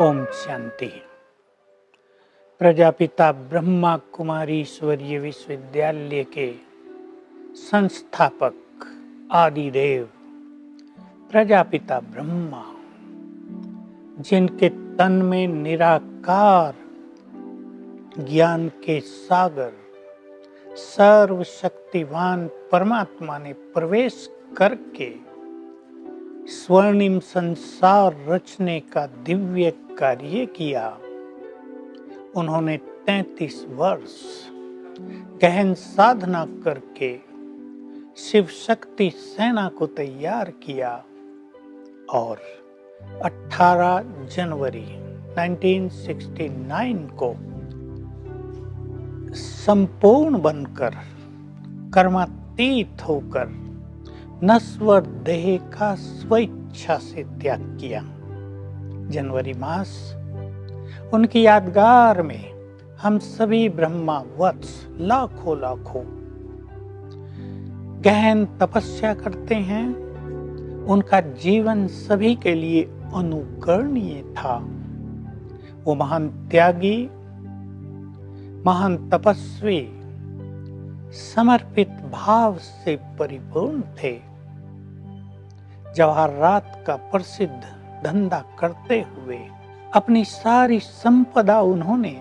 ओम शांति। प्रजापिता ब्रह्मा कुमारी ईश्वरीय विश्वविद्यालय के संस्थापक आदिदेव प्रजापिता ब्रह्मा, जिनके तन में निराकार ज्ञान के सागर सर्वशक्तिवान परमात्मा ने प्रवेश करके स्वर्णिम संसार रचने का दिव्य कार्य किया। उन्होंने 33 वर्ष गहन साधना करके शिव शक्ति सेना को तैयार किया और 18 जनवरी 1969 को संपूर्ण बनकर कर्मातीत होकर नश्वर देह का स्वेच्छा से त्याग किया। जनवरी मास उनकी यादगार में हम सभी ब्रह्मा वत्स लाखों गहन तपस्या करते हैं। उनका जीवन सभी के लिए अनुकरणीय था। वो महान त्यागी, महान तपस्वी, समर्पित भाव से परिपूर्ण थे। जवाहरात का प्रसिद्ध धंधा करते हुए अपनी सारी संपदा उन्होंने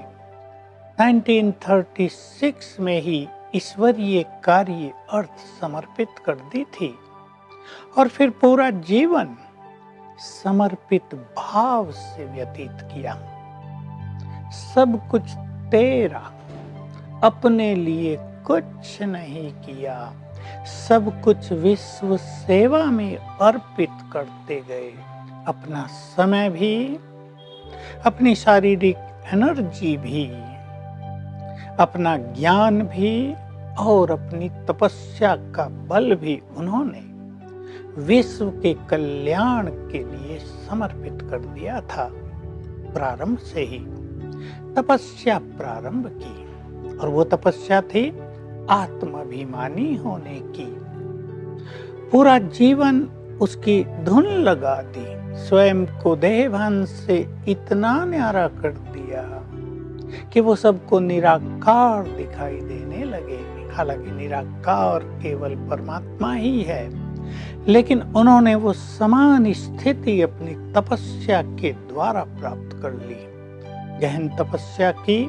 1936 में ही ईश्वरीय कार्य अर्थ समर्पित कर दी थी और फिर पूरा जीवन समर्पित भाव से व्यतीत किया। सब कुछ तेरा, अपने लिए कुछ नहीं किया। सब कुछ विश्व सेवा में अर्पित करते गए। अपना समय भी, अपनी शारीरिक एनर्जी भी, अपना ज्ञान भी और अपनी तपस्या का बल भी उन्होंने विश्व के कल्याण के लिए समर्पित कर दिया था। प्रारंभ से ही तपस्या प्रारंभ की और वो तपस्या थी आत्माभिमानी होने की। पूरा जीवन उसकी धुन लगा दी। स्वयं को देहभान से इतना न्यारा कर दिया कि वो सबको निराकार दिखाई देने लगे। हालांकि निराकार केवल परमात्मा ही है, लेकिन उन्होंने वो समान स्थिति अपनी तपस्या के द्वारा प्राप्त कर ली। गहन तपस्या की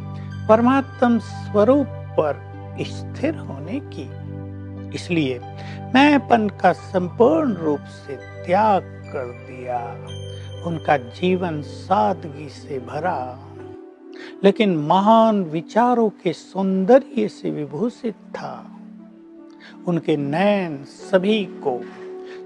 परमात्म स्वरूप पर स्थिर होने की। इसलिए मैंपन का संपूर्ण रूप से त्याग कर दिया। उनका जीवन सादगी से भरा, लेकिन महान विचारों के सौंदर्य से विभूषित था। उनके नयन सभी को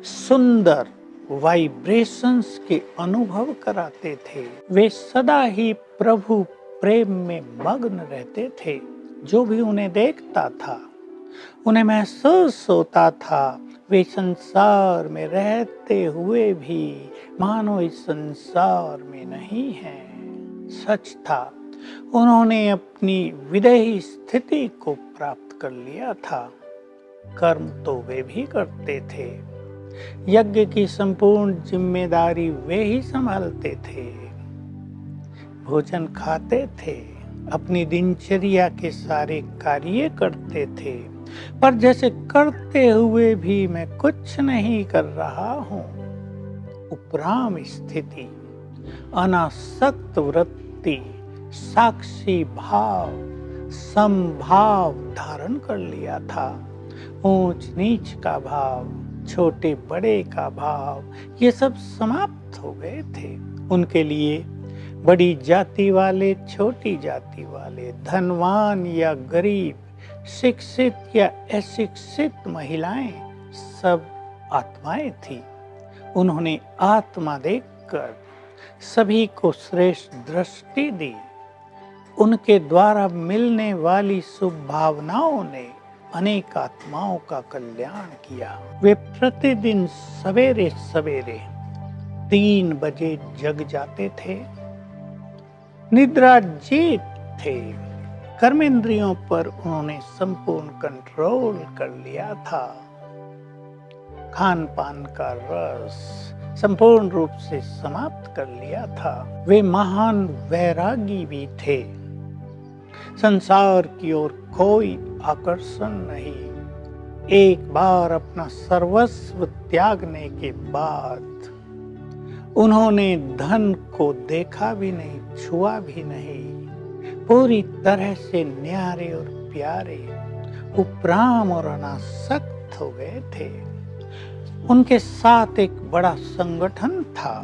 सुंदर वाइब्रेशंस के अनुभव कराते थे। वे सदा ही प्रभु प्रेम में मग्न रहते थे। जो भी उन्हें देखता था, उन्हें महसूस होता था वे संसार में रहते हुए भी मानो इस संसार में नहीं हैं। सच था, उन्होंने अपनी विदेही स्थिति को प्राप्त कर लिया था। कर्म तो वे भी करते थे। यज्ञ की संपूर्ण जिम्मेदारी वे ही संभालते थे। भोजन खाते थे, अपनी दिनचर्या के सारे कार्य करते थे, पर जैसे करते हुए भी मैं कुछ नहीं कर रहा हूँ। उपराम स्थिति, अनासक्त वृत्ति, साक्षी भाव, समभाव धारण कर लिया था। ऊंच नीच का भाव, छोटे बड़े का भाव, ये सब समाप्त हो गए थे। उनके लिए बड़ी जाति वाले, छोटी जाति वाले, धनवान या गरीब, शिक्षित या अशिक्षित महिलाएं, सब आत्माएं थी। उन्होंने आत्मा देखकर सभी को श्रेष्ठ दृष्टि दी। उनके द्वारा मिलने वाली शुभ भावनाओं ने अनेक आत्माओं का कल्याण किया। वे प्रतिदिन सवेरे सवेरे 3 बजे जग जाते थे। निद्रा जीत थे। कर्मेंद्रियों पर उन्होंने संपूर्ण कंट्रोल कर लिया था। खान पान का रस संपूर्ण रूप से समाप्त कर लिया था। वे महान वैरागी भी थे। संसार की ओर कोई आकर्षण नहीं। एक बार अपना सर्वस्व त्यागने के बाद उन्होंने धन को देखा भी नहीं, छुआ भी नहीं। पूरी तरह से न्यारे और प्यारे, उपराम और अनासक्त हो गए थे। उनके साथ एक बड़ा संगठन था।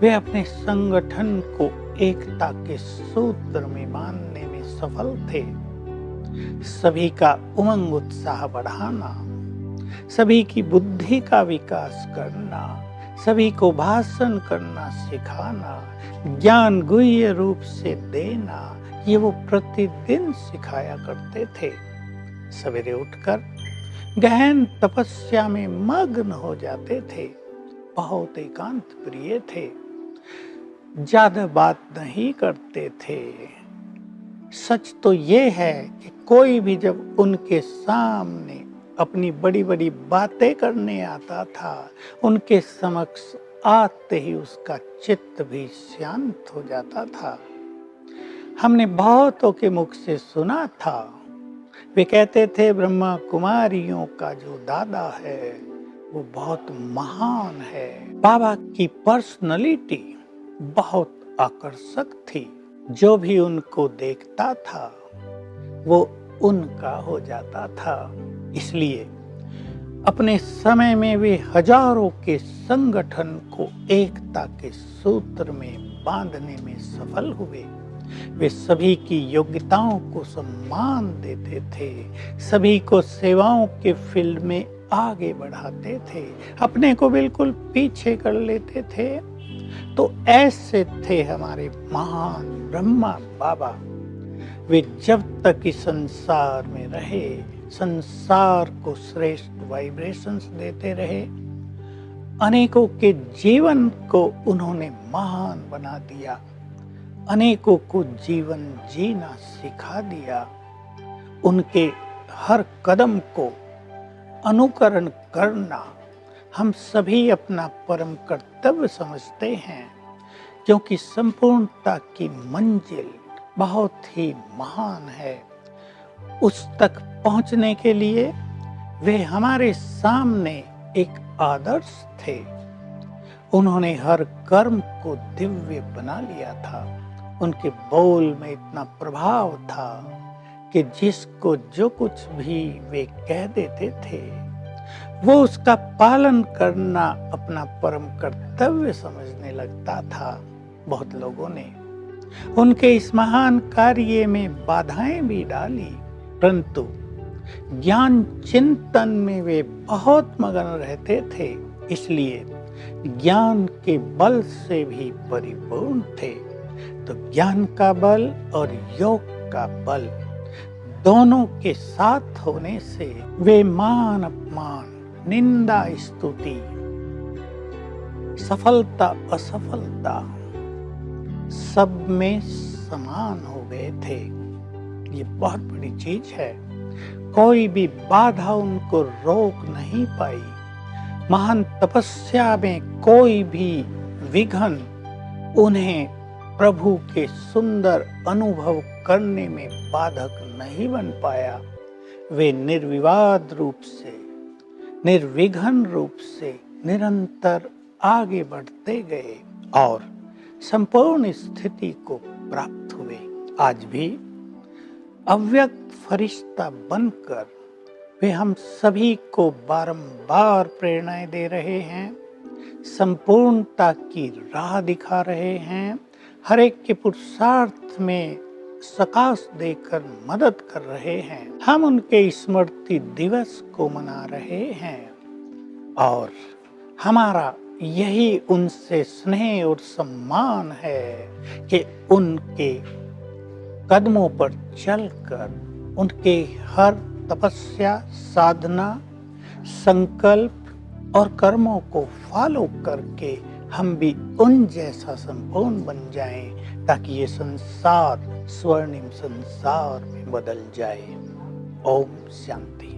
वे अपने संगठन को एकता के सूत्र में बांधने में सफल थे। सभी का उमंग उत्साह बढ़ाना, सभी की बुद्धि का विकास करना, सभी को भाषण करना सिखाना, ज्ञान गुह्य रूप से देना, ये वो प्रतिदिन सिखाया करते थे। सवेरे उठकर गहन तपस्या में मग्न हो जाते थे। बहुत एकांत प्रिय थे। ज्यादा बात नहीं करते थे। सच तो ये है कि कोई भी जब उनके सामने अपनी बड़ी बड़ी बातें करने आता था, उनके समक्ष आते ही उसका चित्त भी शांत हो जाता था। हमने बहुतों के मुख से सुना था, वे कहते थे ब्रह्मा कुमारियों का जो दादा है वो बहुत महान है। बाबा की पर्सनालिटी बहुत आकर्षक थी। जो भी उनको देखता था वो उनका हो जाता था। इसलिए अपने समय में वे हजारों के संगठन को एकता के सूत्र में बांधने में सफल हुए। वे सभी की योग्यताओं को सम्मान देते थे, सभी को सेवाओं के फील्ड में आगे बढ़ाते थे, अपने को बिल्कुल पीछे कर लेते थे। तो ऐसे थे हमारे महान ब्रह्मा बाबा। वे जब तक इस संसार में रहे, संसार को श्रेष्ठ वाइब्रेशंस देते रहे। अनेकों के जीवन को उन्होंने महान बना दिया, अनेकों को जीवन जीना सिखा दिया। उनके हर कदम को अनुकरण करना हम सभी अपना परम कर्तव्य समझते हैं, क्योंकि संपूर्णता की मंजिल बहुत ही महान है। उस तक पहुंचने के लिए वे हमारे सामने एक आदर्श थे। उन्होंने हर कर्म को दिव्य बना लिया था। उनके बोल में इतना प्रभाव था कि जिसको जो कुछ भी वे कह देते थे वो उसका पालन करना अपना परम कर्तव्य समझने लगता था। बहुत लोगों ने उनके इस महान कार्य में बाधाएं भी डाली, परंतु ज्ञान चिंतन में वे बहुत मगन रहते थे। इसलिए ज्ञान के बल से भी परिपूर्ण थे। तो ज्ञान का बल और योग का बल दोनों के साथ होने से वे मान अपमान, निंदा स्तुति, सफलता असफलता सब में समान हो गए थे। ये बहुत बड़ी चीज है। कोई भी बाधा उनको रोक नहीं पाई। महान तपस्या में कोई भी विघ्न उन्हें प्रभु के सुंदर अनुभव करने में बाधक नहीं बन पाया। वे निर्विवाद रूप से, निर्विघ्न रूप से निरंतर आगे बढ़ते गए और संपूर्ण स्थिति को प्राप्त हुए। आज भी अव्यक्त फरिश्ता बनकर वे हम सभी को बारंबार प्रेरणाएं दे रहे हैं, संपूर्णता की राह दिखा रहे हैं, हर एक के पुरुषार्थ में सकाश देकर मदद कर रहे हैं। हम उनके स्मृति दिवस को मना रहे हैं और हमारा यही उनसे स्नेह और सम्मान है कि उनके कदमों पर चलकर उनके हर तपस्या, साधना, संकल्प और कर्मों को फॉलो करके हम भी उन जैसा संपूर्ण बन जाएं, ताकि ये संसार स्वर्णिम संसार में बदल जाए। ओम शांति।